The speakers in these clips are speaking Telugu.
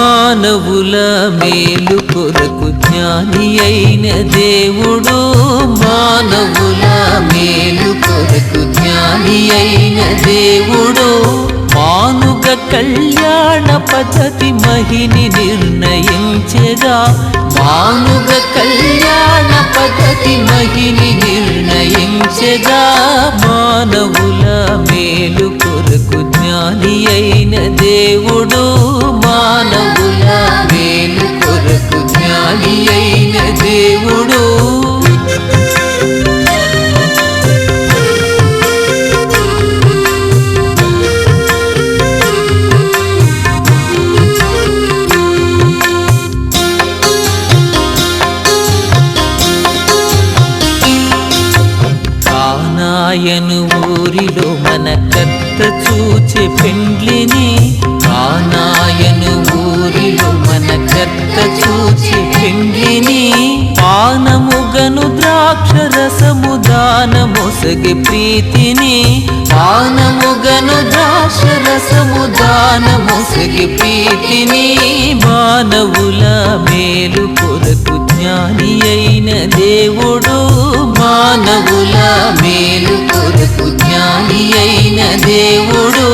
మానవుల మేలు కొరకు జ్ఞాని అయిన దేవుడు, మానవుల మేలు కొరకు జ్ఞాని అయిన దేవుడు, మానుగ కళ్యాణ పద్ధతి మహిని నిర్ణయించెగా, మానుగ కళ్యాణ పద్ధతి మహిని నిర్ణయించెగా, మానవుల మేలు కొరకు జ్ఞాని అయిన దేవుడు, మానవుల మేలు కొరకు జ్ఞాని అయిన దేవుడు. కానాయను ఊరిలో మన కర్త చూచే పెండ్లిని, కానాయను ఊరిలో మన కర్త చూచే పెండ్లిని, పానముగను ద్రాక్షరసము దానమొసగి ప్రీతిని, పానముగను ద్రాక్షరసము దానమొసగి ప్రీతిని, మానవుల మేలు కొరకు జ్ఞాని అయిన దేవుడు, మానవుల మేలు కొరకు జ్ఞాని అయిన దేవుడు.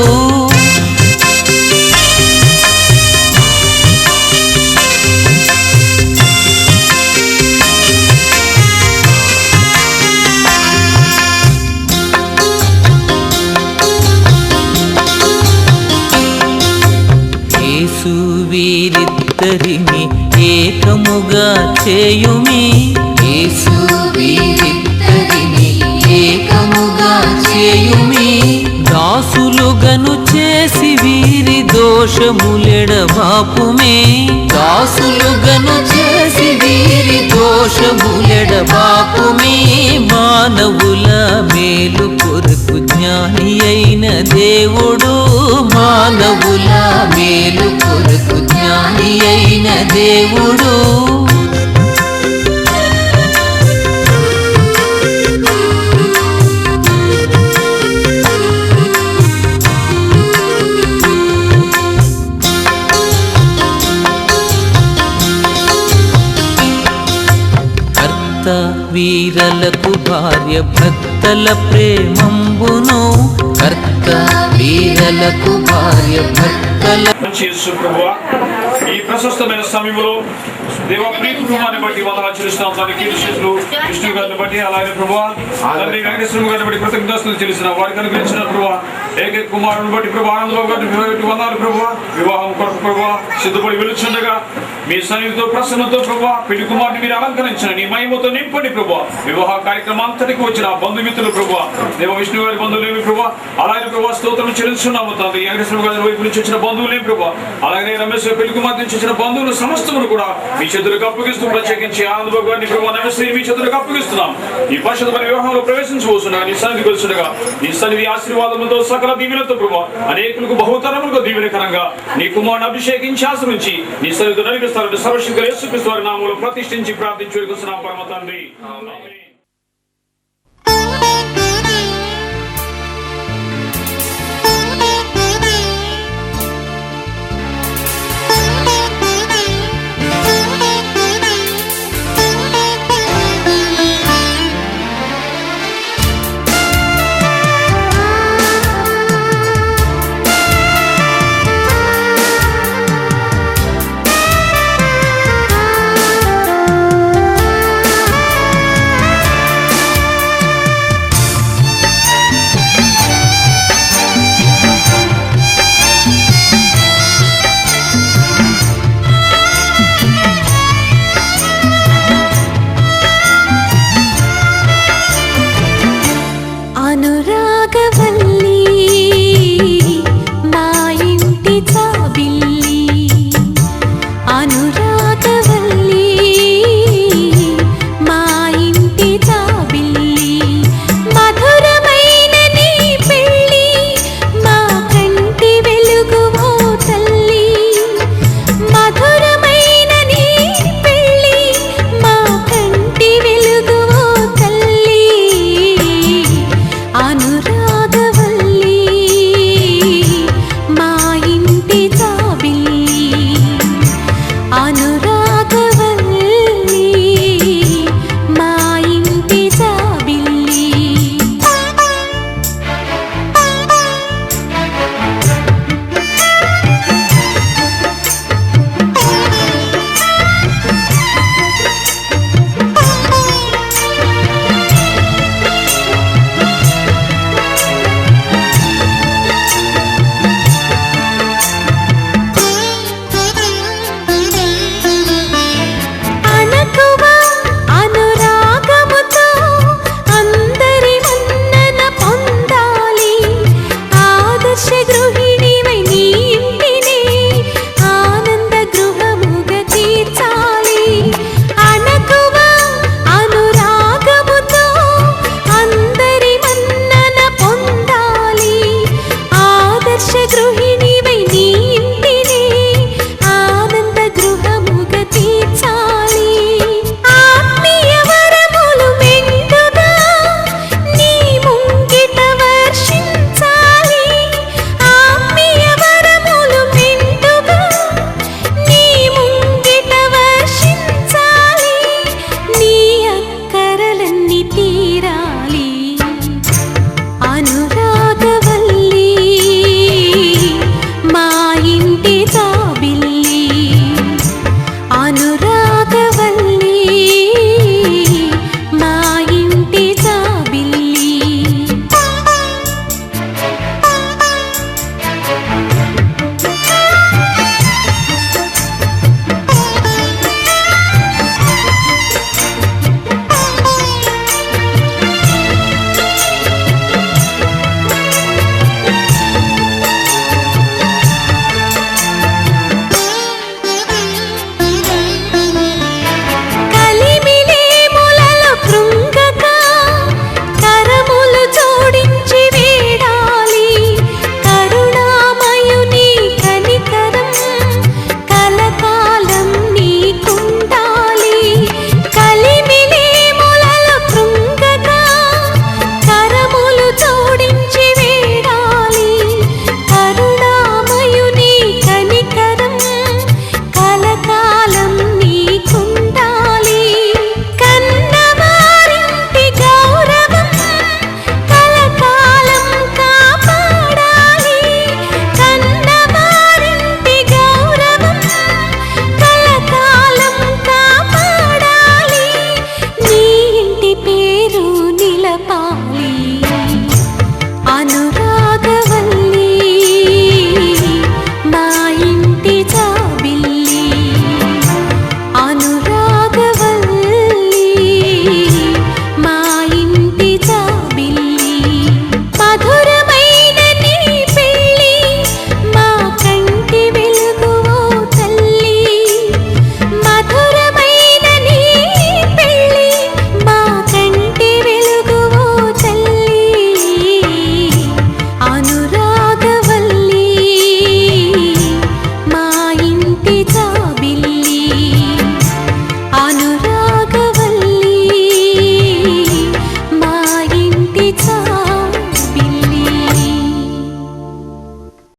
యేసు వీరిద్దరిని ఏకముగా చేయుమి, యేసు వీరిద్దరిని ఏకముగా చేయుమి, దాసులుగను చేసి వీరి దోషములెడబాపుమే, దాసులుగను చేసి వీరి దోషములెడబాపుమే, మానవుల మేలు కొరకు జ్ఞాని అయిన దేవుడు, మానవుల మేలు కొరకు జ్ఞాని అయిన దేవుడు. వీరలకు భార్య భక్తల ప్రేమంబును, కర్త వీరలకు భార్య భక్తల. ఈ ప్రశస్తమైన సమయంలో దేవ ప్రియ కుటుంబాన్ని బట్టి వందనాలు చెల్లిస్తున్నాం. దానికి విష్ణు గారిని బట్టి, అలాగే ప్రభువా తండ్రి వెంకటేశ్వర గారిని బట్టి కృతజ్ఞతలు చెల్లిసిన వారికి అనుగ్రహించిన ప్రభువా ఏకైక కుమారుని బట్టి ప్రభు ఆనందబాబు గారిని వందనాలు ప్రభువా. వివాహం కొరకు ప్రభువా సిద్ధపడి వెలుచుండగా మీ సన్నిధితో ప్రసన్నతో ప్రభువా పెళ్లి కుమారుని మీరు అలంకరించిన నీ మహిమతో నింపండి ప్రభువా. వివాహ కార్యక్రమం అంతటికి వచ్చిన బంధుమిత్రులు ప్రభువా, దేవ విష్ణు గారి బంధువులేమి ప్రభువా, అలాగే ప్రభావ స్తోత్రం చెల్లిస్తున్నాము. తండ్రి వెంకటేశ్వర గారి వైపు నుంచి వచ్చిన బంధువులేమి ప్రభావ, అలాగే రమేష్ పెళ్లి కుమార్తె నుంచి వచ్చిన బంధువులు సమస్తమును కూడా మీ చేతులకు అప్పగిస్తూ, ప్రత్యేకించి ఆనందబాబు గారిని ప్రభావ నమస్తే మీ చేతులకు అప్పగిస్తున్నాం. ఈ పరిశుద్ధమైన వివాహంలో ప్రవేశించబోతుండగా నీ సన్నిధి కొలుస్తుండగా నీ సన్నిధి ఆశీర్వాదములతో సకల దీవెనతో ప్రభావ అనేకులకు బహుతరములకు దీవెనకరంగా నీ కుమారుని అభిషేకించి ఆశ్రమించి నీ సన్నిధితో నడిపిస్తారని సర్వశక్తులు యేసుక్రీస్తు వారి నామములో ప్రతిష్ఠించి ప్రార్థించి వేడుకొస్తున్నాం పరమ తండ్రి. ఆమేన్.